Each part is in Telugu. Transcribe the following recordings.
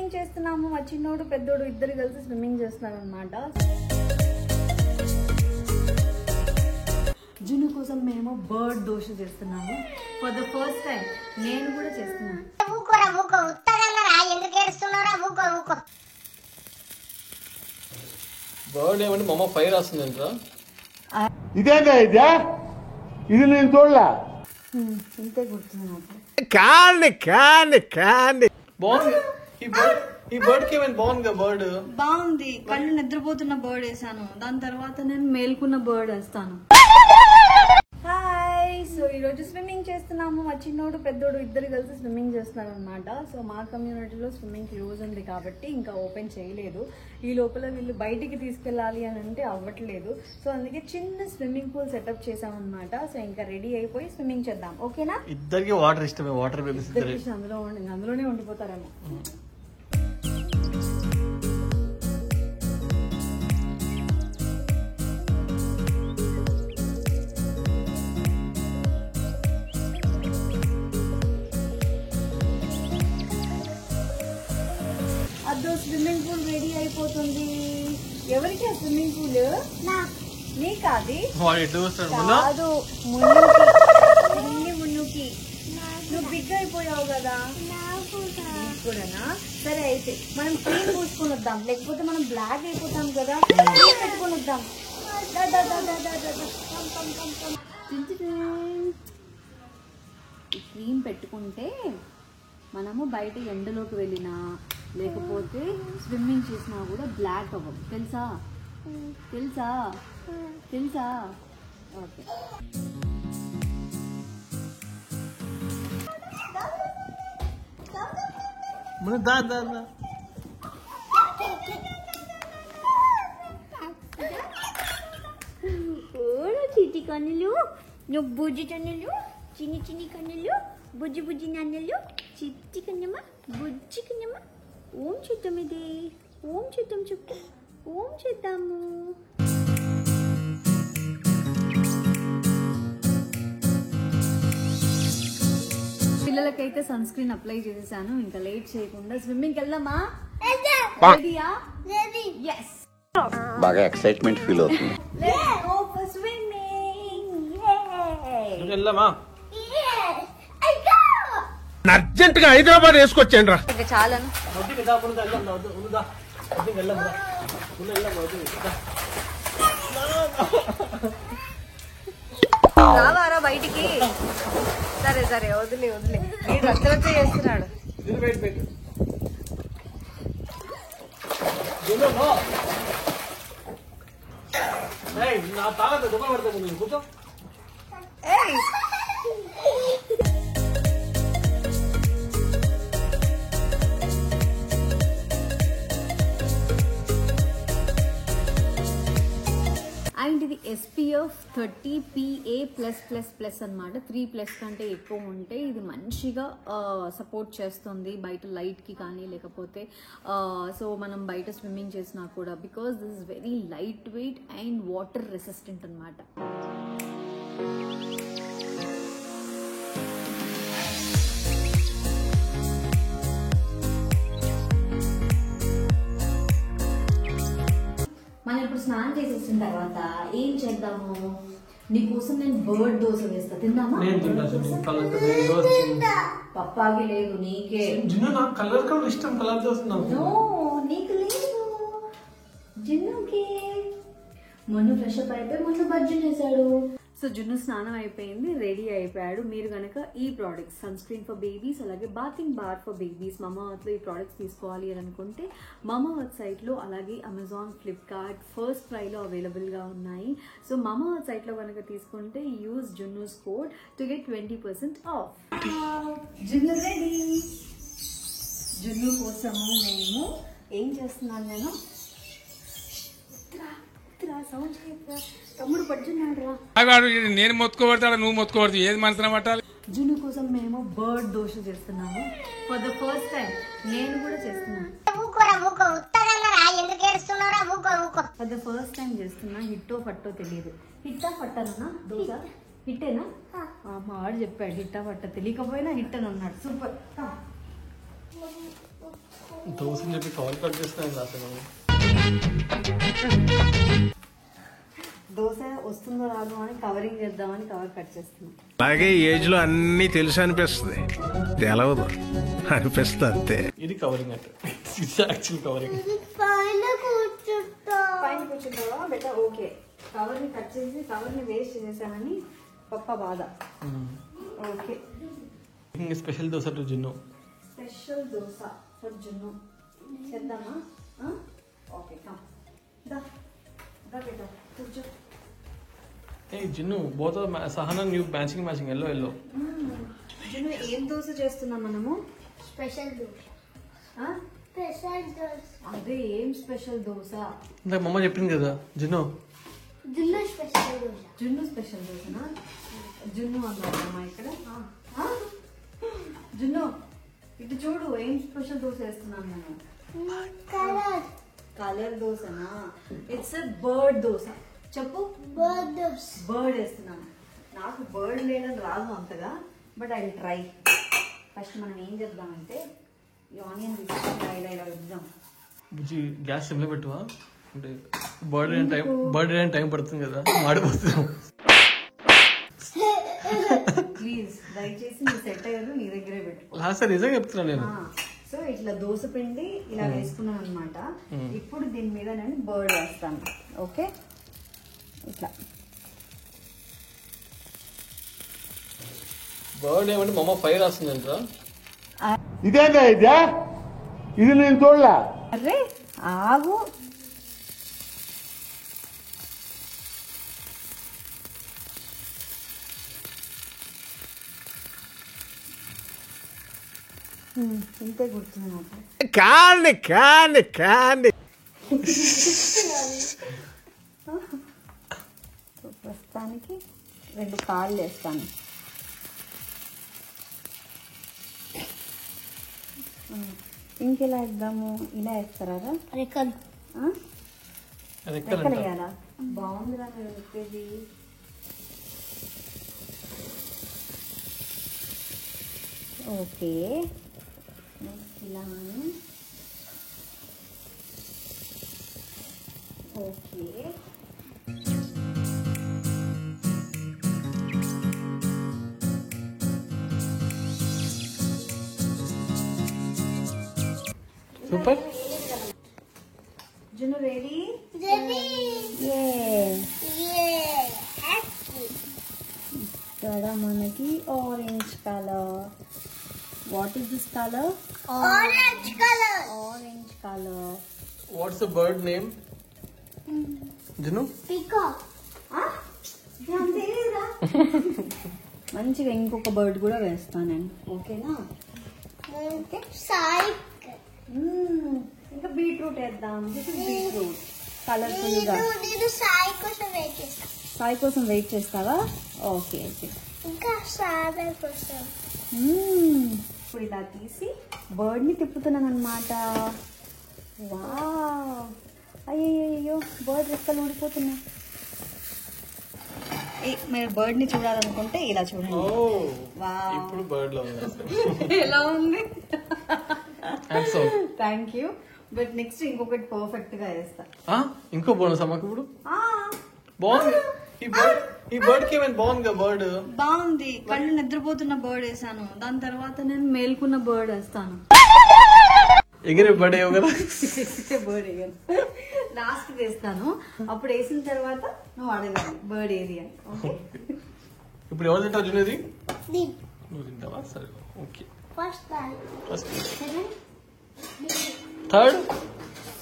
స్విమ్మింగ్ చేస్తున్నాము. మా చిన్నోడు పెద్దోడు ఇద్దరు కలిసి స్విమ్మింగ్ చేస్తున్నారు అన్నమాట. జున్ను కోసం మేము బర్డ్ దోశ చేస్తున్నాము. ఫర్ ద ఫస్ట్ టైం నేను కూడా చేస్తున్నాను. బర్డ్ ఏమంటే మా అమ్మ ఫైర్ వస్తుందంటరా. ఇదేంటా ఇది నేను చూడలే. ఇంతే గుర్తుంది నాకు. బాగుంది ఈ బర్డ్ కి ఏమైనా బాగుంది బర్డ్. బాగుంది. కళ్ళు నిద్రపోతున్న బర్డ్ వేసాను. దాని తర్వాత నేను మేల్కున్న బర్డ్ వేస్తాను. హాయ్. సో ఈ రోజు స్విమ్మింగ్ చేస్తున్నాము. మా చిన్నోడు పెద్దోడు ఇద్దరు కలిసి స్విమ్మింగ్ చేస్తున్నారు అనమాట. సో మా కమ్యూనిటీలో స్విమ్మింగ్ క్లోజ్ ఉంది కాబట్టి ఇంకా ఓపెన్ చేయలేదు. ఈ లోపల వీళ్ళు బయటికి తీసుకెళ్ళాలి అని అంటే అవ్వట్లేదు. సో అందుకే చిన్న స్విమ్మింగ్ పూల్ సెటప్ చేసామన్నమాట. సో ఇంకా రెడీ అయిపోయి స్విమ్మింగ్ చేద్దాం. ఓకేనా? ఇద్దరికి వాటర్ ఇష్టమే. వాటర్ బేబీస్ అందులోనే ఉండిపోతారేమో. అదో స్విమ్మింగ్ పూల్ రెడీ అయిపోతుంది. ఎవరికి ఆ స్విమ్మింగ్ పూల్? నీకాది కాదు, మున్నుకి. నువ్వు బిగ్ అయిపోయావు కదా. కూడానా? సరే అయితే మనం క్రీమ్ పూసుకొని వద్దాం, లేకపోతే మనం బ్లాక్ అయిపోతాం కదా. క్రీమ్ పెట్టుకొని వద్దాం. క్రీమ్ పెట్టుకుంటే మనము బయట ఎండలోకి వెళ్ళినా లేకపోతే స్విమ్మింగ్ చేసినా కూడా బ్లాక్ అవ్వం. తెలుసా? ఓకే. చిట్టి కన్నులు, నువ్వు బుజ్జి కన్నులు, చిన్ని కన్నులు, బుజ్జి నన్నులు, చిట్టి కన్నమ్మ, బుజ్జి కన్నమ్మ. ఓం చేద్దాం. ఇది ఓం చేద్దాం. చెప్పు ఓం చేద్దాము. పిల్లలకైతే సన్ స్క్రీన్ అప్లై చేసేసాను. ఇంకా లేట్ చేయకుండా స్విమ్మింగ్ వెళ్దామా? బాగా ఎక్సైట్మెంట్ ఫీల్ అవుతుంది. అర్జెంట్ గా హైదరాబాద్ వేసుకొచ్చాను రా. చాలను రావారా బయటికి? సరే వదిలే. వీడు రచ్చ చేస్తున్నాడు. అండ్ ఇది SPF 30 PA+++ అన్నమాట. 3+ కంటే ఎక్కువ ఉంటే ఇది మంచిగా సపోర్ట్ చేస్తుంది బయట లైట్కి కానీ లేకపోతే సో మనం బయట స్విమ్మింగ్ చేసినా కూడా. Because this is very light weight and water resistant అన్నమాట. మనం ఇప్పుడు స్నానం చేసేసిన తర్వాత ఏం చేద్దాము? నీకోసం నేను బర్డ్ దోశ వేస్తా. తిందామా? పప్పాకి లేదు, నీకే. కలర్ ఇష్టం. కలర్ దోశ నీకు లేదు, జున్నుకి. మొన్న ఫ్రెష్ అప్ అయిపోయి మొన్న బజ్జు చేశాడు. సో జున్ను స్నానం అయిపోయింది, రెడీ అయిపోయాడు. మీరు కనుక ఈ products sunscreen for babies అలాగే బాతింగ్ బార్ ఫర్ బేబీస్ మమాఅర్త్లో ఈ ప్రోడక్ట్స్ తీసుకోవాలి అని అనుకుంటే మమాఅర్త్ సైట్లో అలాగే అమెజాన్, ఫ్లిప్కార్ట్, ఫస్ట్ క్రైలో అవైలబుల్గా ఉన్నాయి. సో మమాఅర్త్ సైట్లో కనుక తీసుకుంటే use Junnu's code to get 20% off. Junnu ready. Junnu కోసము మేము ఏం చేస్తున్నాను? సౌండ్ తమ్ముడు పడుతున్నాడు రా. నేను మొత్తుకోబడతాడా, నువ్వు మొత్తుకోబడతావు, ఏది మనసున పట్టాలి? జున్ను కోసం మేము బర్డ్ దోశ చేస్తున్నాము. ఫర్ ద ఫస్ట్ టైం నేను కూడా చేస్తున్నాను. ఫర్ ద ఫస్ట్ టైం చేస్తున్నా. హిట్టో ఫట్టో తెలియదు. హిట్టా ఫట్టనా దోశ? హిట్టేనా? మా వాడు చెప్పాడు హిట్టా ఫట్ట తెలియకపోయినా హిట్ అని అన్నాడు. సూపర్. దోశ చెప్పి కాల్ కట్ చేస్తాను అసలు. దోశ వస్తుందో రాదో అని కవరింగ్ చేద్దామని కవర్ కట్ చేస్తున్నాం. అలాగే ఏజ్ లో అన్ని తెలుసు అనిపిస్తుంది, తెలవదు అనిపిస్తుంది అంతే. ఇది కవరింగ్ అంటే యాక్చువల్ కవరింగ్. పైన కూర్చుంటావా బెటర్? ఓకే, కవర్ ని కట్ చేసి కవర్ ని వేస్ట్ చేసేసానని పప్ప బాధ. ఓకే, స్పెషల్ దోశ టు జున్ను. స్పెషల్ దోశ ఫర్ జున్ను చేద్దామా? ఓకే, కమ్ దా బెటా కూర్చో. ఏ జున్ను both Sahana new matching yellow. జున్ను ఏం దోశ చేస్తున్నాం మనము? స్పెషల్ దోశ. అదే ఏం స్పెషల్ దోశ? ఇందాక మమ్మ చెప్పింది కదా జున్ను. జున్ను స్పెషల్ దోశ. జున్ను స్పెషల్ దోశనా? జున్ను అన్నారమ్మా ఇక్కడ. జున్ను ఇటు చూడు, ఏం స్పెషల్ దోశ వేస్తున్నాం మనం? కలర్ దోశనా? It's bird dosa. చెప్పు. బర్డ్ వేస్తున్నాను. నాకు బర్డ్ వేయడం రాదు అంతగా, but I will try. First మనం ఏం చేద్దామంటే ఈ ఆనియన్ తీసుకొని ఇలా ఇద్దాం. బుజ్జి గ్యాస్ సిమ్లో పెట్టువా, అంటే బర్డ్ అయిన టైం పడుతుంది కదా, మాడిపోతున్నాం. ప్లీజ్ దయచేసి నీ సెట్ అయ్యారు నీ దగ్గరే పెట్టు. లాస్ట్ నిజంగా చెప్తున్నా నేను. సో ఇట్లా దోశ పిండి ఇలా వేసుకున్నాం అనమాట. ఇప్పుడు దీని మీద నేను బర్డ్ వేస్తాను. ఓకే, ఇట్లా బర్డ్ ఏమంటే మమ్మ ఫైర్ వస్తుందంట. ఇదేందా ఇదే? ఇది నేను చూడలే. అరే ఆగు, ఇంతే గుర్తుంది నాకు. కాండి ప్రస్తుతానికి 2 కాళ్ళు వేస్తాను. ఇంకెలా వేద్దాము? ఇలా వేస్తారా? రెక్కలు. రెక్కలు వేయాలా? బాగుందిరా మీరు చెప్పేది. ఓకే, ఇలా ఓకే. సూపర్. జున్ను రెడీ? ఇక్కడ మనకి orange colour. What is this colour? Orange colour. Orange colour. What's the bird name జున్ను? పీకాక్. మంచిగా ఇంకొక బర్డ్ కూడా వేస్తాను నేను. ఓకేనా? ఓకే. ఇంకా బీట్రూట్ వేద్దాం. This is beetroot. కలర్ఫుల్ గా. నేను సాయి కోసం వెయిట్ చేస్తా. సాయి కోసం వెయిట్ చేస్తావా? Okay okay. ఇంకా సాయి కోసం. ఇప్పుడు ఇలా తీసి బర్డ్ ని తిప్పుతున్నాను అనమాట. వావ్, అయ్యో బర్డ్ రెక్కలు ఊడిపోతున్నాయి. మీరు బర్డ్ ని చూడాలనుకుంటే ఇలా చూడండి. వావ్, ఇప్పుడు బర్డ్ లో ఉంది. ఎలా ఉంది? Hats thank you. But next ఇంకొకటి పర్ఫెక్ట్ గా వేస్తా. ఇంకో బోనస్ అమ్మకి ఇప్పుడు బాగుంది. ఈ బర్డ్ కి ఏమైనా బాగుంది బర్డ్. బాగుంది. కళ్ళు నిద్రపోతున్న బర్డ్ వేసాను. దాని తర్వాత నేను మేల్కున్న బర్డ్ వేస్తాను. ఎగిరే బర్డ్ ఏవో కదా. బర్డ్ వేయను, లాస్ట్ వేస్తాను. అప్పుడు వేసిన తర్వాత నువ్వు అడగాలి బర్డ్ ఏది అని. ఓకే, ఇప్పుడు ఎవరు తింటావు జున్నేది? దీప్. నువ్వు తింటావా? సరే, okay. First time. Third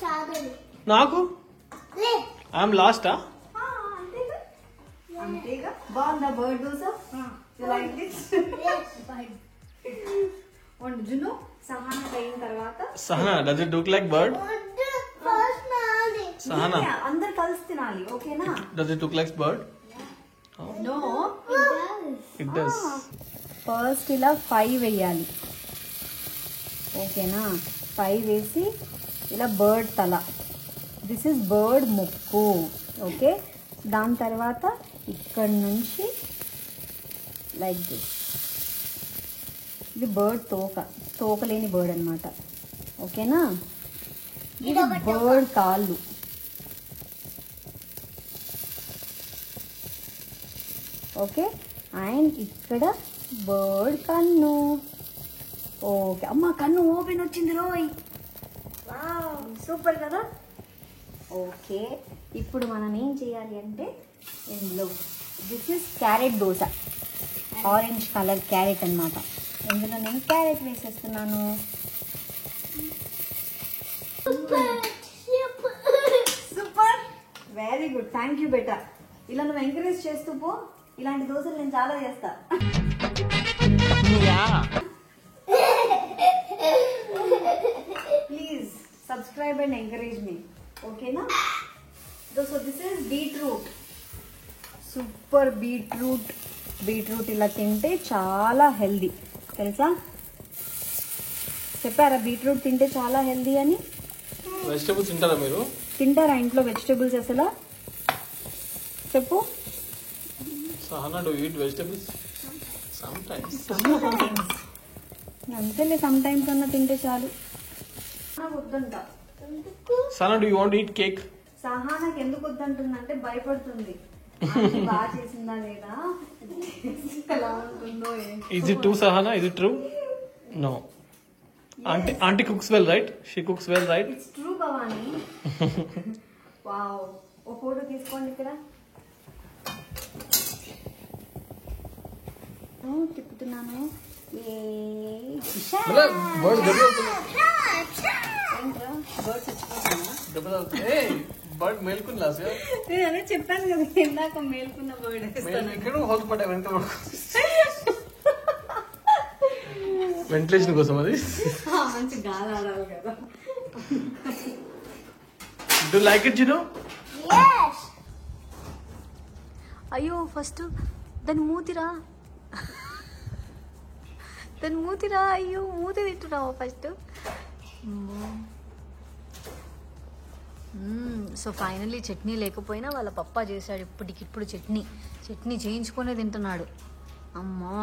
Sagar. నాకు ఐఎమ్ లాస్టా? అంతేగా. బాగుందా బర్డ్ దోశ? Like this. జున్ను సహనా అయిన తర్వాత Sahana does it look like bird? First నాది. సహనా అందరు కలిసి తినాలి. ఓకేనా? Does it look like bird? No, it does. First ఇలా 5 వేయాలి. ఓకేనా? 5 వేసి ఇలా బర్డ్ తల. దిస్ ఇస్ బర్డ్ ముక్కు. ఓకే, దాని తర్వాత ఇక్కడ నుంచి లైక్ దిస్. ఇది బర్డ్ తోక, తోక లేని బర్డ్ అనమాట. ఓకేనా? ఇది బర్డ్ కాళ్ళు. ఓకే, అండ్ ఇక్కడ బర్డ్ కన్ను. ఓకే, అమ్మ కన్ను ఓపెన్ వచ్చింది రోయ్. సూపర్ కదా. ఓకే, ఇప్పుడు మనం ఏం చేయాలి అంటే ఇందులో this is carrot dosa, orange colour carrot అన్నమాట. ఇందులో నేను క్యారెట్ వేసేస్తున్నాను. Super, very good, thank you బేటా. ఇలా నువ్వు ఎంకరేజ్ చేస్తూ పో. ఇలాంటి దోశలు నేను చాలా చేస్తా. ప్లీజ్ సబ్స్క్రైబ్ అండ్ ఎంకరేజ్ మీ, ఓకేనా? So this is beetroot. Super beetroot. Beetroot ఇలా తింటే చాలా హెల్దీ, తెలుసా? చెప్పారా బీట్రూట్ తింటే చాలా హెల్దీ అని? వెజిటేబుల్స్ తింటారా మీరు? తింటారా ఇంట్లో వెజిటేబుల్స్ అసలు? చెప్పు. Sahana, do eat vegetables? Sometimes. అంతేలే, సమ్ టైమ్స్ అన్న తింటే చాలు. వద్దంట. Sahana, do you want eat cake? సహానాకి ఎందుకు వద్దంటుందంటే భయపడుతుంది. అన్ని బాగా చేసిందా లేదా, ఎలా ఉంటుందో. Is it true, Sahana? Is it true? No. Auntie cooks well, right? She cooks well, right? It's true Bhavani. Wow, ఓ ఫోటో తీసుకోండి ఇక్కడ. తిప్పుతున్నాను. బర్డ్ మేల్కున్నా సార్, నేను అదే చెప్పాను కదా ఇందాక, మేల్కున్న బర్డ్. ఇక్కడ హోల్ పడ్డా వెనక వెంటిలేషన్ కోసం అది. మంచి గాలి ఆడాలి కదా. Do you like it, Jinu? Yes. అయ్యో, ఫస్ట్ దాని మూతిరా, దాని మూతిరా. అయ్యో, మూతి తింటున్నావా ఫస్ట్? సో ఫైనల్లీ చట్నీ లేకపోయినా వాళ్ళ పప్పా చేశాడు ఇప్పటికిప్పుడు చట్నీ చేయించుకునే తింటున్నాడు. అమ్మా,